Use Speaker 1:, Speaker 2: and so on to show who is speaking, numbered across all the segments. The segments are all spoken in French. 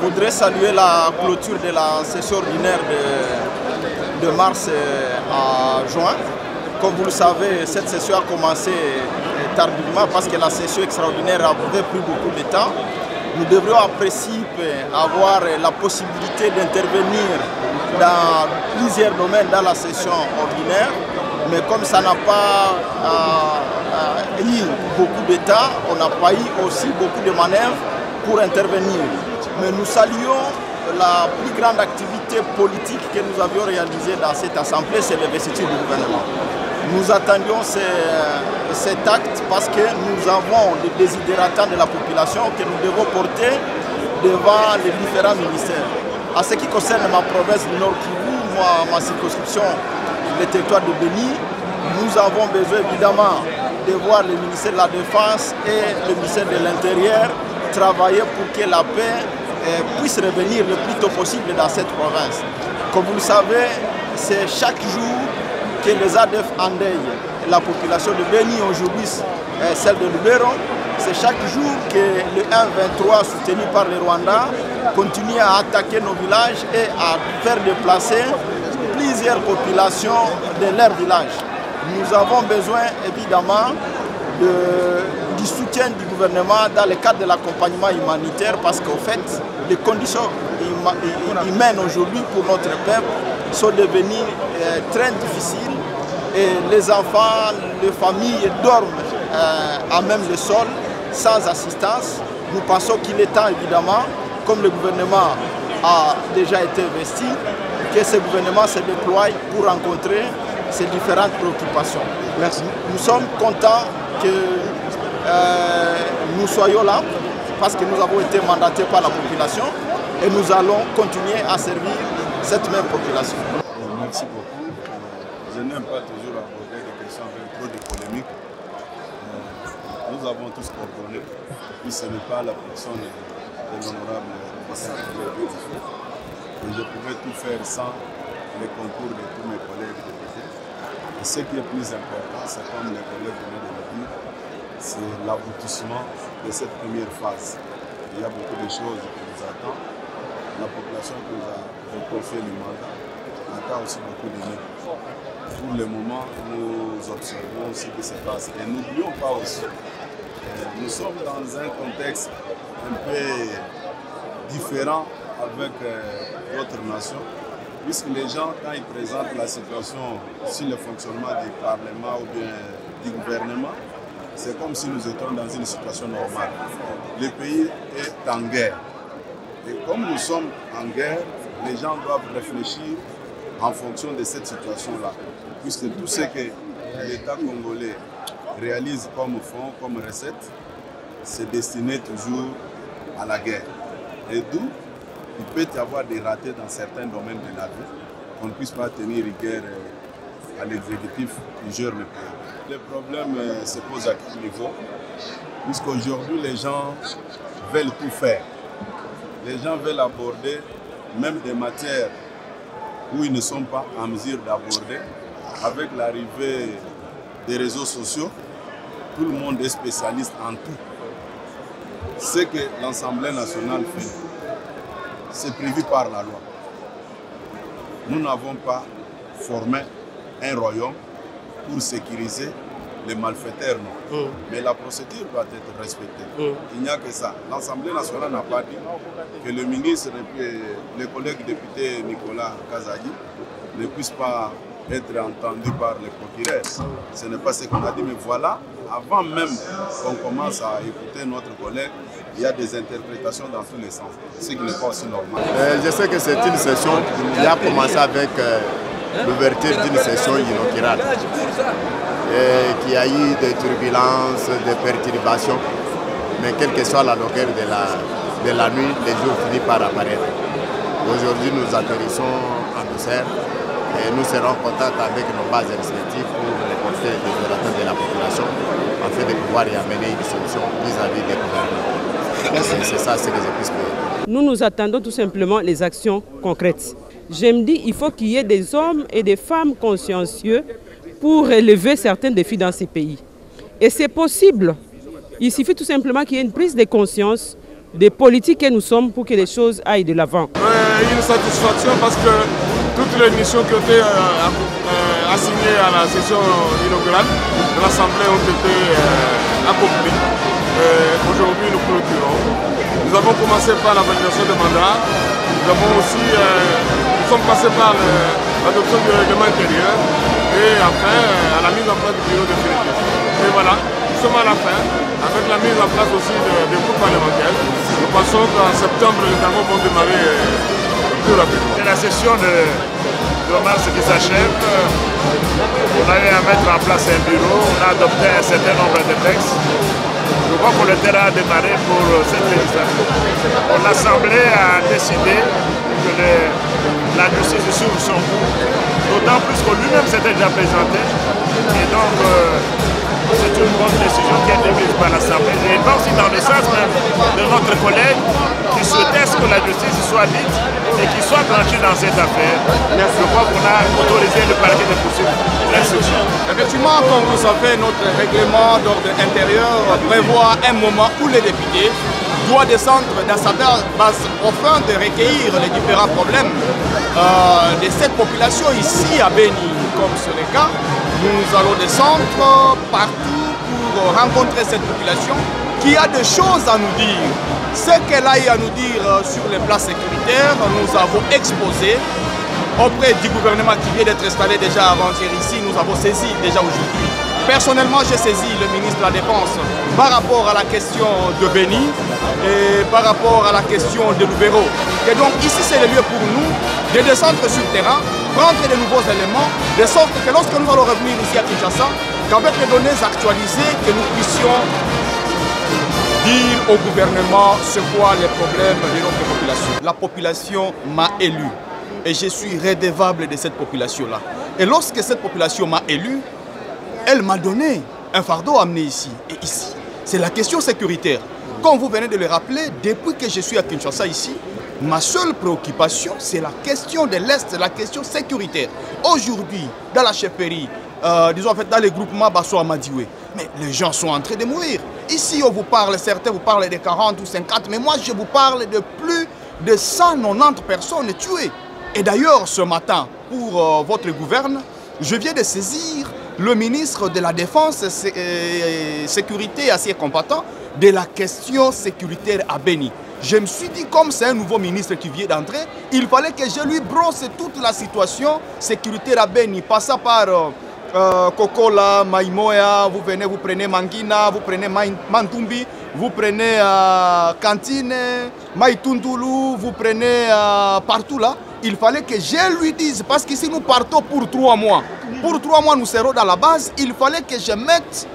Speaker 1: voudrais saluer la clôture de la session ordinaire de mars à juin. Comme vous le savez, cette session a commencé tardivement parce que la session extraordinaire avait pris beaucoup de temps. Nous devrions en principe avoir la possibilité d'intervenir dans plusieurs domaines dans la session ordinaire, mais comme ça n'a pas eu beaucoup de temps, on n'a pas eu aussi beaucoup de manœuvres pour intervenir. Mais nous saluons la plus grande activité politique que nous avions réalisée dans cette assemblée, c'est l'investiture du gouvernement. Nous attendions cet acte parce que nous avons des désidératants de la population que nous devons porter devant les différents ministères. En ce qui concerne ma province du Nord Kivu, ma circonscription, le territoire de Béni, nous avons besoin évidemment de voir le ministère de la Défense et le ministère de l'Intérieur travailler pour que la paix puisse revenir le plus tôt possible dans cette province. Comme vous le savez, c'est chaque jour que les ADF endeuillent la population de Béni, aujourd'hui celle de Lubero. C'est chaque jour que le 1-23 soutenu par les Rwandais continue à attaquer nos villages et à faire déplacer plusieurs populations de leur village. Nous avons besoin évidemment du soutien du gouvernement dans le cadre de l'accompagnement humanitaire parce qu'en fait, les conditions humaines aujourd'hui pour notre peuple sont devenues très difficiles et les enfants, les familles dorment à même le sol sans assistance. Nous pensons qu'il est temps évidemment, comme le gouvernement a déjà été investi, que ce gouvernement se déploie pour rencontrer ces différentes préoccupations.
Speaker 2: Merci.
Speaker 1: Nous sommes contents que nous soyons là parce que nous avons été mandatés par la population et nous allons continuer à servir cette même population.
Speaker 3: Merci beaucoup. Je n'aime pas toujours aborder des questions avec trop de polémiques. Nous avons tous coordonné, puis ce n'est pas la personne de l'honorable et je pouvais tout faire sans les concours de tous mes collègues députés. Et ce qui est plus important, c'est comme les collègues venaient de le dire, c'est l'aboutissement de cette première phase. Il y a beaucoup de choses qui nous attendent. La population qui nous a confié le mandat attend aussi beaucoup de nous. Pour le moment, nous observons ce qui se passe. Et n'oublions pas aussi, nous sommes dans un contexte un peu différent avec d'autres nations, puisque les gens, quand ils présentent la situation sur le fonctionnement du Parlement ou bien du gouvernement, c'est comme si nous étions dans une situation normale. Le pays est en guerre. Et comme nous sommes en guerre, les gens doivent réfléchir en fonction de cette situation-là. Puisque tout ce que l'État congolais réalise comme fonds, comme recette, c'est destiné toujours à la guerre. Et d'où il peut y avoir des ratés dans certains domaines de la vie, qu'on ne puisse pas tenir rigueur à l'exécutif qui gère le pays. Le problème se pose à quel niveau? Puisqu'aujourd'hui, les gens veulent tout faire. Les gens veulent aborder même des matières où ils ne sont pas en mesure d'aborder. Avec l'arrivée des réseaux sociaux, tout le monde est spécialiste en tout. Ce que l'Assemblée nationale fait, c'est prévu par la loi. Nous n'avons pas formé un royaume pour sécuriser les malfaiteurs, non. Mais la procédure doit être respectée. Il n'y a que ça. L'Assemblée nationale n'a pas dit que le ministre et le collègue député Nicolas Kazadi ne puissent pas être entendus par les procureurs. Ce n'est pas ce qu'on a dit, mais voilà, avant même qu'on commence à écouter notre collègue, il y a des interprétations dans tous les sens, ce qui n'est pas aussi normal.
Speaker 2: Je sais que c'est une session qui a commencé avec l'ouverture d'une session inaugurale, qui a eu des turbulences, des perturbations, mais quelle que soit la longueur de la nuit, les jours finissent par apparaître. Aujourd'hui, nous atterrissons en douceur et nous serons en contact avec nos bases respectives pour reporter les attentes de la population afin de pouvoir y amener une solution vis-à-vis des gouvernements. C'est ça ce que je puisse dire.
Speaker 4: Nous attendons tout simplement les actions concrètes. Je me dis qu'il faut qu'il y ait des hommes et des femmes consciencieux pour relever certains défis dans ces pays. Et c'est possible. Il suffit tout simplement qu'il y ait une prise de conscience des politiques que nous sommes pour que les choses aillent de l'avant.
Speaker 5: Une satisfaction parce que toutes les missions qui ont été assignées à la session inaugurale de l'Assemblée ont été accomplies. Aujourd'hui, nous clôturons. Nous avons commencé par la validation des mandats. Nous sommes passés par l'adoption du règlement intérieur et enfin à la mise en place du bureau définitif. Et voilà, nous sommes à la fin, avec la mise en place aussi des groupes parlementaires. Nous pensons qu'en septembre, les travaux vont démarrer plus rapidement.
Speaker 6: C'est la session de mars qui s'achève. On a eu à mettre en place un bureau, on a adopté un certain nombre de textes. Je crois que le terrain a démarré pour cette législature. L'Assemblée a décidé que la justice s'ouvre son cours, d'autant plus que lui-même s'était déjà présenté. Et donc, c'est une bonne décision qui a été prise par l'Assemblée. Et va aussi dans le sens même de notre collègue qui souhaitait que la justice soit dite et qu'il soit blanchi dans cette affaire. Je crois qu'on a autorisé le parquet de poursuivre l'instruction.
Speaker 1: Effectivement, comme vous savez, notre règlement d'ordre intérieur prévoit un moment où les députés doivent descendre dans sa base afin de recueillir les différents problèmes de cette population ici à Beni. Comme c'est le cas, nous allons descendre partout pour rencontrer cette population qui a des choses à nous dire. Ce qu'elle a eu à nous dire sur les plans sécuritaires, nous avons exposé auprès du gouvernement qui vient d'être installé déjà avant-hier ici. Nous avons saisi déjà aujourd'hui. Personnellement, j'ai saisi le ministre de la Défense par rapport à la question de Beni et par rapport à la question de Lubero. Et donc ici, c'est le lieu pour nous de descendre sur le terrain, prendre de nouveaux éléments, de sorte que lorsque nous allons revenir ici à Kinshasa, qu'avec les données actualisées, que nous puissions dire au gouvernement ce qu'est les problèmes de notre population. La population m'a élu et je suis redevable de cette population-là. Et lorsque cette population m'a élu, elle m'a donné un fardeau à amener ici. Et ici, c'est la question sécuritaire. Comme vous venez de le rappeler, depuis que je suis à Kinshasa ici, ma seule préoccupation, c'est la question de l'Est, la question sécuritaire. Aujourd'hui, dans la chefferie, disons en fait dans les groupements Basso Amadioué, mais les gens sont en train de mourir. Ici, on vous parle, certains vous parlent de 40 ou 50, mais moi je vous parle de plus de 190 personnes tuées. Et d'ailleurs, ce matin, pour votre gouverne, je viens de saisir le ministre de la Défense et Sécurité assez combattant de la question sécuritaire à Beni. Je me suis dit, comme c'est un nouveau ministre qui vient d'entrer, il fallait que je lui brosse toute la situation sécuritaire à Beni, passant par Kokola, Maïmoya, vous venez, vous prenez Mangina, vous prenez Mantumbi, vous prenez Kantine, Maïtundulu, vous prenez partout là. Il fallait que je lui dise, parce qu'ici nous partons pour 3 mois. Pour 3 mois, nous serons dans la base. Il fallait que je mette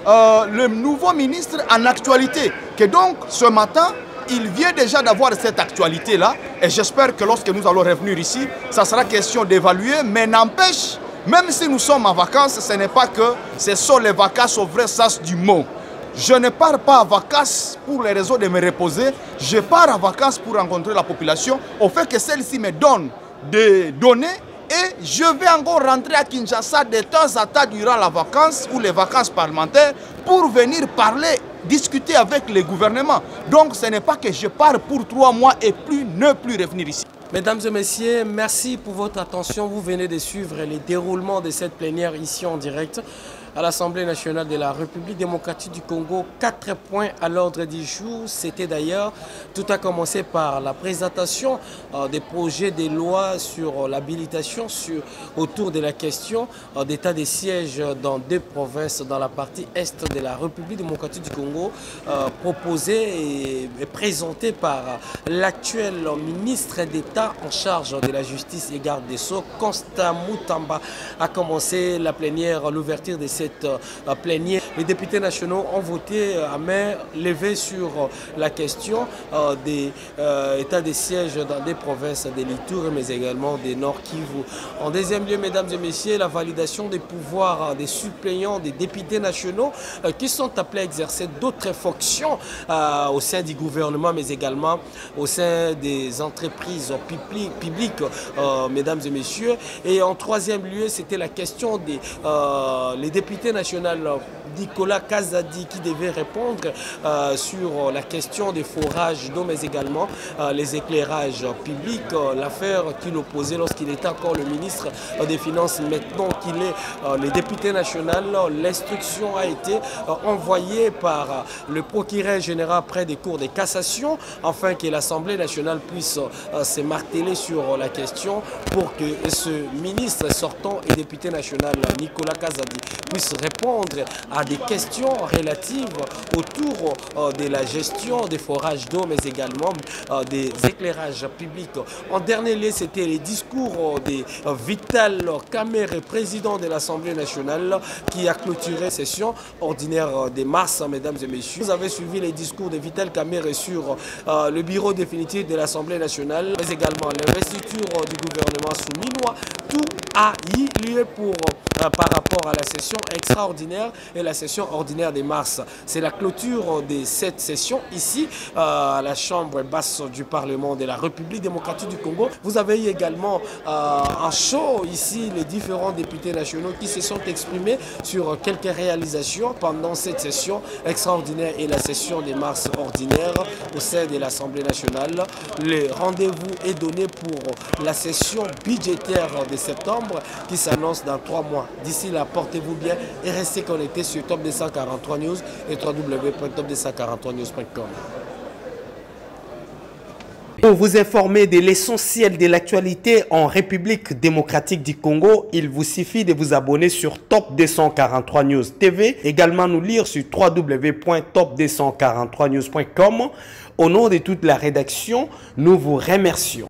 Speaker 1: le nouveau ministre en actualité. Que donc, ce matin, il vient déjà d'avoir cette actualité-là. Et j'espère que lorsque nous allons revenir ici, ça sera question d'évaluer. Mais n'empêche, même si nous sommes en vacances, ce n'est pas que ce sont les vacances au vrai sens du mot. Je ne pars pas en vacances pour les raisons de me reposer. Je pars en vacances pour rencontrer la population, au fait que celle-ci me donne des données et je vais encore rentrer à Kinshasa de temps à temps durant la vacance ou les vacances parlementaires pour venir parler, discuter avec le gouvernement. Donc ce n'est pas que je pars pour 3 mois et ne plus revenir ici.
Speaker 7: Mesdames et messieurs, merci pour votre attention. Vous venez de suivre les déroulements de cette plénière ici en direct à l'Assemblée nationale de la République démocratique du Congo. 4 points à l'ordre du jour. C'était d'ailleurs, tout a commencé par la présentation des projets de loi sur l'habilitation autour de la question d'état de siège dans 2 provinces dans la partie est de la République démocratique du Congo, proposé et présenté par l'actuel ministre d'État en charge de la justice et garde des Sceaux, Constant Mutamba, a commencé la plénière, l'ouverture de cette plénière. Les députés nationaux ont voté à main levée sur la question des états de siège dans des provinces de l'Ituri, mais également des Nord Kivu. En deuxième lieu, mesdames et messieurs, la validation des pouvoirs des suppléants des députés nationaux qui sont appelés à exercer d'autres fonctions au sein du gouvernement, mais également au sein des entreprises publiques, mesdames et messieurs. Et en troisième lieu, c'était la question des les députés député national Nicolas Kazadi qui devait répondre sur la question des forages d'eau, mais également les éclairages publics, l'affaire qu'il opposait lorsqu'il était encore le ministre des Finances. Maintenant qu'il est le député national, l'instruction a été envoyée par le procureur général près des cours de cassation afin que l'Assemblée nationale puisse se marteler sur la question pour que ce ministre sortant et député national Nicolas Kazadi puisse répondre à des questions relatives autour de la gestion des forages d'eau, mais également des éclairages publics. En dernier lieu, c'était les discours de Vital Kamerhe, président de l'Assemblée nationale, qui a clôturé la session ordinaire de mars, mesdames et messieurs. Vous avez suivi les discours de Vital Kamerhe sur le bureau définitif de l'Assemblée nationale, mais également l'investiture du gouvernement souminois. Tout a eu lieu par rapport à la session extraordinaire et la session ordinaire de mars. C'est la clôture de cette session ici à la chambre basse du Parlement de la République démocratique du Congo. Vous avez eu également un show ici, les différents députés nationaux qui se sont exprimés sur quelques réalisations pendant cette session extraordinaire et la session de mars ordinaire au sein de l'Assemblée nationale. Le rendez-vous est donné pour la session budgétaire de septembre qui s'annonce dans 3 mois. D'ici là, portez-vous bien et restez connectés sur Top 243 News et www.top243news.com.
Speaker 8: Pour vous informer de l'essentiel de l'actualité en République démocratique du Congo, il vous suffit de vous abonner sur Top 243 News TV, également nous lire sur www.top243news.com. Au nom de toute la rédaction, nous vous remercions.